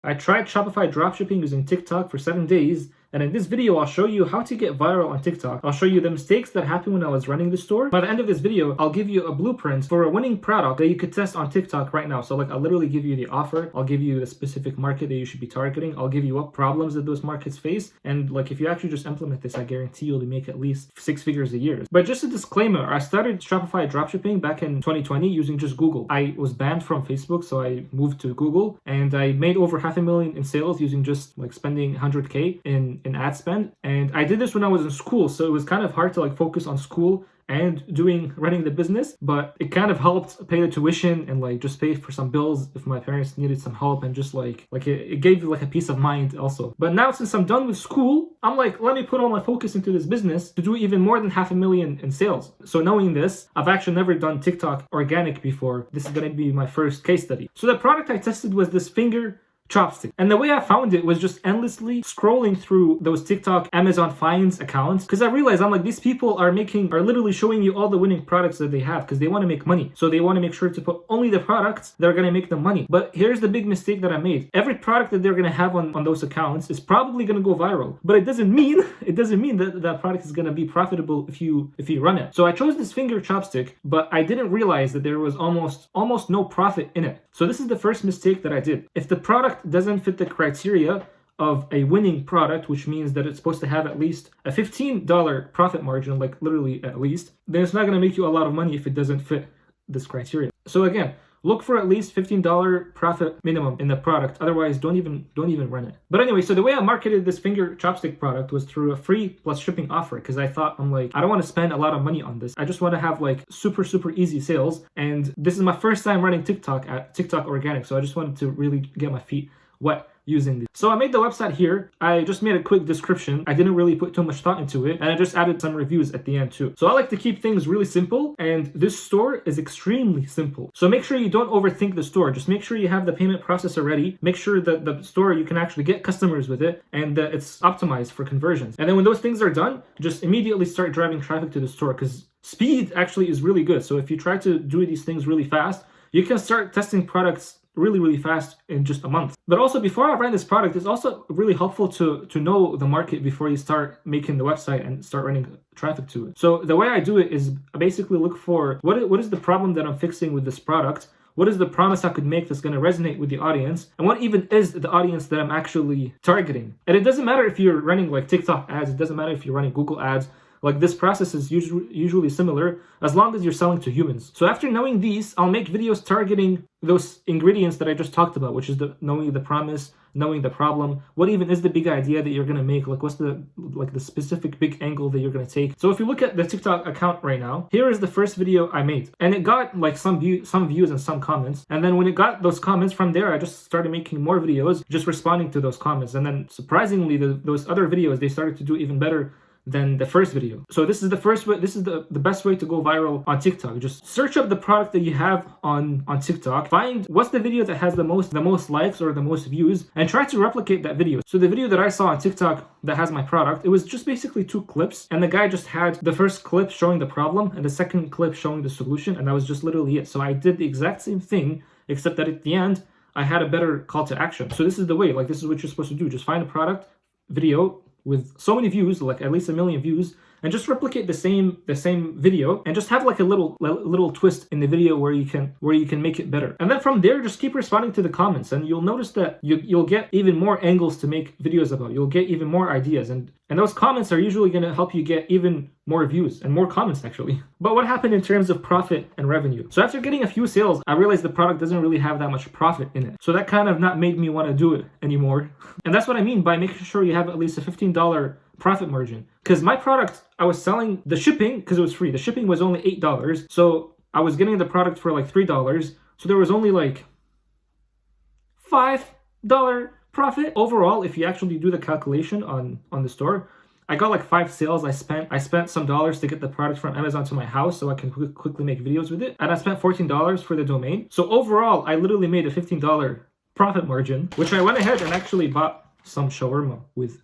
I tried Shopify Dropshipping using TikTok for 7 days, and in this video, I'll show you how to get viral on TikTok. I'll show you the mistakes that happened when I was running the store. By the end of this video, I'll give you a blueprint for a winning product that you could test on TikTok right now. So like, I'll literally give you the offer. I'll give you the specific market that you should be targeting. I'll give you what problems that those markets face. And like, if you actually just implement this, I guarantee you'll make at least 6 figures a year. But just a disclaimer, I started Shopify Dropshipping back in 2020 using just Google. I was banned from Facebook, so I moved to Google, and I made over $500,000 in sales using just like spending 100K in ad spend. And I did this when I was in school, so it was kind of hard to like focus on school and running the business, but it kind of helped pay the tuition and like just pay for some bills if my parents needed some help, and just like it gave like a peace of mind also. But now since I'm done with school, I'm like, let me put all my focus into this business to do even more than $500,000 in sales. So knowing this, I've actually never done TikTok organic before. This is going to be my first case study. So the product I tested was this finger chopstick. And the way I found it was just endlessly scrolling through those TikTok Amazon Finds accounts, because I realized I'm like, these people are literally showing you all the winning products that they have because they want to make money. So they want to make sure to put only the products that are going to make them money. But here's the big mistake that I made. Every product that they're going to have on those accounts is probably going to go viral, but it doesn't mean that that product is going to be profitable if you run it. So I chose this finger chopstick, but I didn't realize that there was almost no profit in it. So this is the first mistake that I did. If the product doesn't fit the criteria of a winning product, which means that it's supposed to have at least a $15 profit margin, like literally at least, then it's not going to make you a lot of money if it doesn't fit this criteria. So again, look for at least $15 profit minimum in the product. Otherwise, don't even run it. But anyway, so the way I marketed this finger chopstick product was through a free plus shipping offer, because I thought, I'm like, I don't want to spend a lot of money on this. I just want to have like super easy sales. And this is my first time running TikTok organic. So I just wanted to really get my feet wet using this. So I made the website here. I just made a quick description. I didn't really put too much thought into it, and I just added some reviews at the end too. So I like to keep things really simple, and this store is extremely simple. So make sure you don't overthink the store. Just make sure you have the payment processor ready. Make sure that the store, you can actually get customers with it, and that it's optimized for conversions. And then when those things are done, just immediately start driving traffic to the store, because speed actually is really good. So if you try to do these things really fast, you can start testing products really fast in just a month. But also, before I ran this product, it's also really helpful to know the market before you start making the website and start running traffic to it. So the way I do it is I basically look for what is the problem that I'm fixing with this product, what is the promise I could make that's going to resonate with the audience, and what even is the audience that I'm actually targeting. And it doesn't matter if you're running like TikTok ads, it doesn't matter if you're running Google ads. Like, this process is usually similar as long as you're selling to humans. So after knowing these, I'll make videos targeting those ingredients that I just talked about, which is knowing the promise, knowing the problem, what even is the big idea that you're going to make, like what's the specific big angle that you're going to take. So if you look at the TikTok account right now, here is the first video I made, and it got like some views and some comments. And then when it got those comments from there, I just started making more videos, just responding to those comments. And then surprisingly, those other videos, they started to do even better than the first video. So this is the first way, this is the best way to go viral on TikTok. Just search up the product that you have on TikTok, find what's the video that has the most likes or the most views, and try to replicate that video. So the video that I saw on TikTok that has my product, it was just basically 2 clips, and the guy just had the first clip showing the problem and the second clip showing the solution, and that was just literally it. So I did the exact same thing, except that at the end I had a better call to action. So this is the way, like, this is what you're supposed to do. Just find a product video with so many views, like at least 1 million views, and just replicate the same video, and just have like a little twist in the video where you can make it better. And then from there, just keep responding to the comments, and you'll notice that you'll get even more angles to make videos about. You'll get even more ideas, and those comments are usually going to help you get even more views and more comments actually. But what happened in terms of profit and revenue? So after getting a few sales, I realized the product doesn't really have that much profit in it. So that kind of not made me want to do it anymore. And that's what I mean by making sure you have at least a $15 profit margin. Because my product, I was selling the shipping because it was free. The shipping was only $8. So I was getting the product for like $3. So there was only like $5 profit overall. If you actually do the calculation on the store, I got like 5 sales. I spent some dollars to get the product from Amazon to my house so I can quickly make videos with it. And I spent $14 for the domain. So overall, I literally made a $15 profit margin, which I went ahead and actually bought some shawarma with.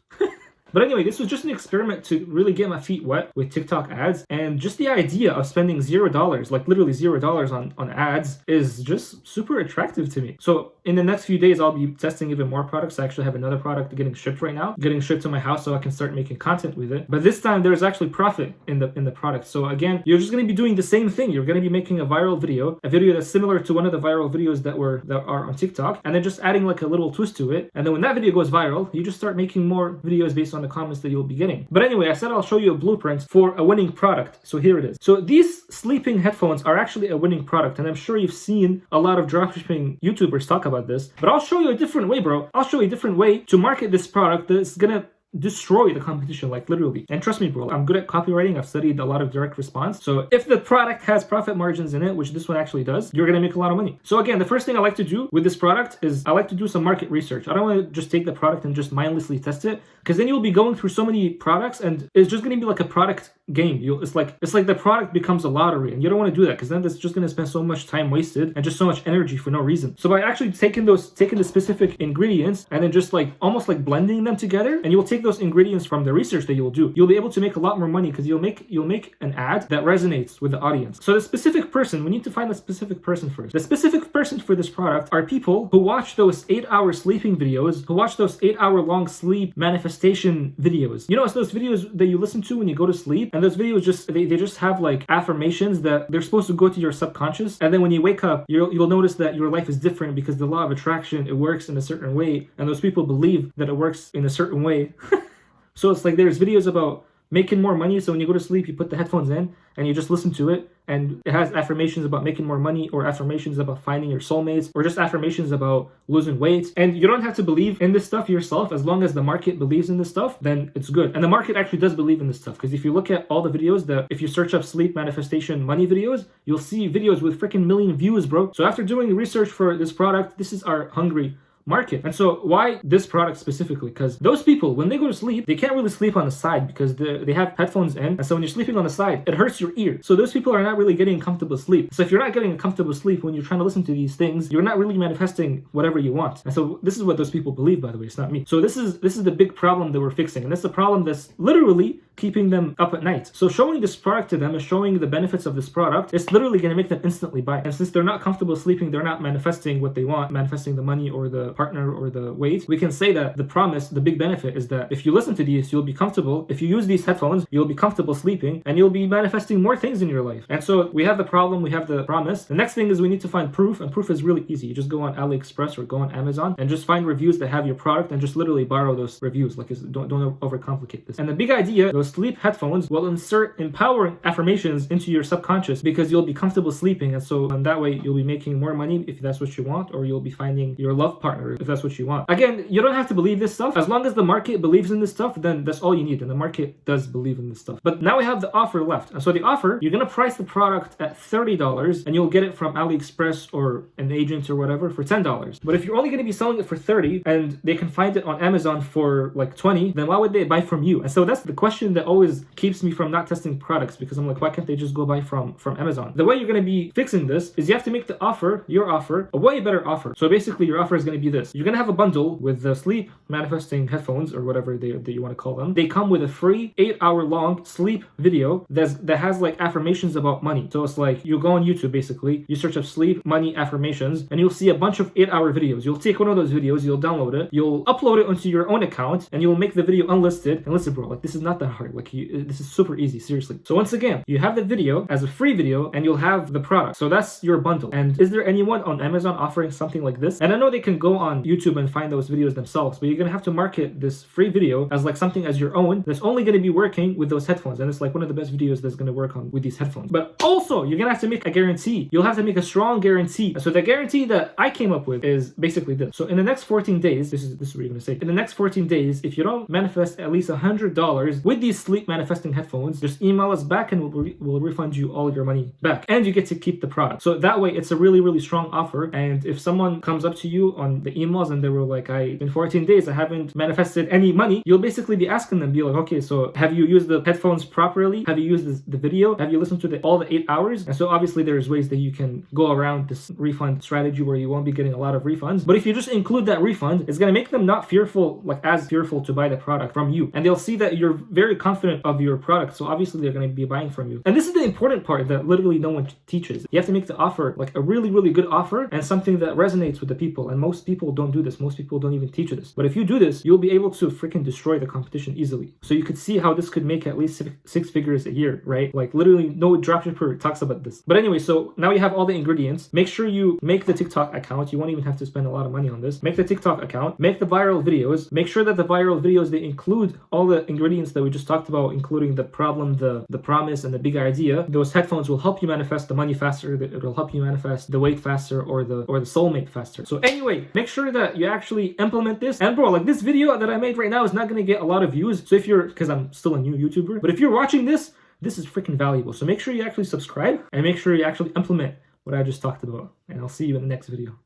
But anyway, this was just an experiment to really get my feet wet with TikTok ads, and just the idea of spending $0, like literally $0 on ads, is just super attractive to me. So in the next few days, I'll be testing even more products. I actually have another product getting shipped right now, getting shipped to my house so I can start making content with it. But this time there's actually profit in the product. So again, you're just going to be doing the same thing. You're going to be making a viral video, a video that's similar to one of the viral videos that are on TikTok, and then just adding like a little twist to it. And then when that video goes viral, you just start making more videos based on the comments that you'll be getting. But anyway, I said I'll show you a blueprint for a winning product. So here it is. So these sleeping headphones are actually a winning product, and I'm sure you've seen a lot of dropshipping YouTubers talk about this, but I'll show you a different way, bro. I'll show you a different way to market this product that's gonna destroy the competition, like literally. And trust me, bro, I'm good at copywriting. I've studied a lot of direct response. So if the product has profit margins in it, which this one actually does, you're gonna make a lot of money. So again, the first thing I like to do with this product is I like to do some market research. I don't want to just take the product and just mindlessly test it, because then you'll be going through so many products and it's just gonna be like a product game. It's like the product becomes a lottery, and you don't want to do that, because then that's just gonna spend so much time wasted and just so much energy for no reason. So by actually taking the specific ingredients and then just like almost like blending them together, and you'll take those ingredients from the research that you'll do, you'll be able to make a lot more money, because you'll make an ad that resonates with the audience. So the specific person, we need to find the specific person first. The specific person for this product are people who watch those 8-hour sleeping videos, who watch those 8-hour long sleep manifestation videos. You know, it's those videos that you listen to when you go to sleep, and those videos just they just have like affirmations that they're supposed to go to your subconscious, and then when you wake up, you'll notice that your life is different, because the law of attraction, it works in a certain way, and those people believe that it works in a certain way. So it's like there's videos about making more money. So when you go to sleep, you put the headphones in and you just listen to it, and it has affirmations about making more money, or affirmations about finding your soulmates, or just affirmations about losing weight. And you don't have to believe in this stuff yourself. As long as the market believes in this stuff, then it's good. And the market actually does believe in this stuff, because if you look at all the videos that, if you search up sleep manifestation money videos, you'll see videos with freaking million views, bro. So after doing research for this product, this is our hungry market. And so why this product specifically? Because those people, when they go to sleep, they can't really sleep on the side, because they have headphones in, and so when you're sleeping on the side, it hurts your ear. So those people are not really getting comfortable sleep. So if you're not getting a comfortable sleep when you're trying to listen to these things, you're not really manifesting whatever you want. And so this is what those people believe, by the way. It's not me. So this is the big problem that we're fixing, and that's the problem that's literally keeping them up at night. So showing this product to them and showing the benefits of this product, it's literally going to make them instantly buy. And since they're not comfortable sleeping, they're not manifesting what they want, manifesting the money or the partner or the weight, we can say that the promise, the big benefit, is that if you listen to these, you'll be comfortable. If you use these headphones, you'll be comfortable sleeping, and you'll be manifesting more things in your life. And so we have the problem, we have the promise. The next thing is we need to find proof, and proof is really easy. You just go on AliExpress or go on Amazon and just find reviews that have your product, and just literally borrow those reviews. Like, don't overcomplicate this. And the big idea, those sleep headphones will insert empowering affirmations into your subconscious, because you'll be comfortable sleeping, and so that way you'll be making more money if that's what you want, or you'll be finding your love partner if that's what you want. Again, you don't have to believe this stuff. As long as the market believes in this stuff, then that's all you need, and the market does believe in this stuff. But now we have the offer left. And so the offer, you're gonna price the product at $30, and you'll get it from AliExpress or an agent or whatever for $10. But if you're only gonna be selling it for $30 and they can find it on Amazon for like $20, then why would they buy from you? And so that's the question that always keeps me from not testing products, because I'm like, why can't they just go buy from Amazon? The way you're going to be fixing this is you have to make the offer, your offer, a way better offer. So basically your offer is going to be this. You're going to have a bundle with the sleep manifesting headphones, or whatever that you want to call them. They come with a free 8-hour long sleep video that has like affirmations about money. So it's like, you go on YouTube, basically, you search up sleep money affirmations, and you'll see a bunch of 8-hour videos. You'll take one of those videos, you'll download it, you'll upload it onto your own account, and you'll make the video unlisted. And listen, bro, like, this is not that hard. Like, this is super easy, seriously. So once again, you have the video as a free video, and you'll have the product. So that's your bundle. And is there anyone on Amazon offering something like this? And I know they can go on YouTube and find those videos themselves, but you're gonna have to market this free video as like something as your own that's only gonna be working with those headphones. And it's like one of the best videos that's gonna work on with these headphones. But also, you're gonna have to make a guarantee. You'll have to make a strong guarantee. So the guarantee that I came up with is basically this. So in the next 14 days, this is what you're gonna say. In the next 14 days, if you don't manifest at least $100 with these sleep manifesting headphones, just email us back and we'll refund you all your money back. And you get to keep the product. So that way, it's a really, really strong offer. And if someone comes up to you on the emails and they were like, in 14 days, I haven't manifested any money, you'll basically be asking them, be like, okay, so have you used the headphones properly? Have you used the video? Have you listened to all the 8 hours? And so obviously there's ways that you can go around this refund strategy where you won't be getting a lot of refunds. But if you just include that refund, it's going to make them not fearful, like as fearful to buy the product from you. And they'll see that you're very confident of your product. So obviously they're going to be buying from you. And this is the important part that literally no one teaches. You have to make the offer like a really, really good offer and something that resonates with the people. And most people don't do this. Most people don't even teach this. But if you do this, you'll be able to freaking destroy the competition easily. So you could see how this could make at least six figures a year, right? Like literally no dropshipper talks about this. But anyway, so now you have all the ingredients. Make sure you make the TikTok account. You won't even have to spend a lot of money on this. Make the TikTok account. Make the viral videos. Make sure that the viral videos, they include all the ingredients that we just talked about, including the problem, the promise, and the big idea. Those headphones will help you manifest the money faster. It will help you manifest the weight faster or the soulmate faster. So anyway, make sure that you actually implement this. And bro, like this video that I made right now is not going to get a lot of views. So if you're, because I'm still a new YouTuber, but if you're watching this is freaking valuable. So make sure you actually subscribe and make sure you actually implement what I just talked about. And I'll see you in the next video.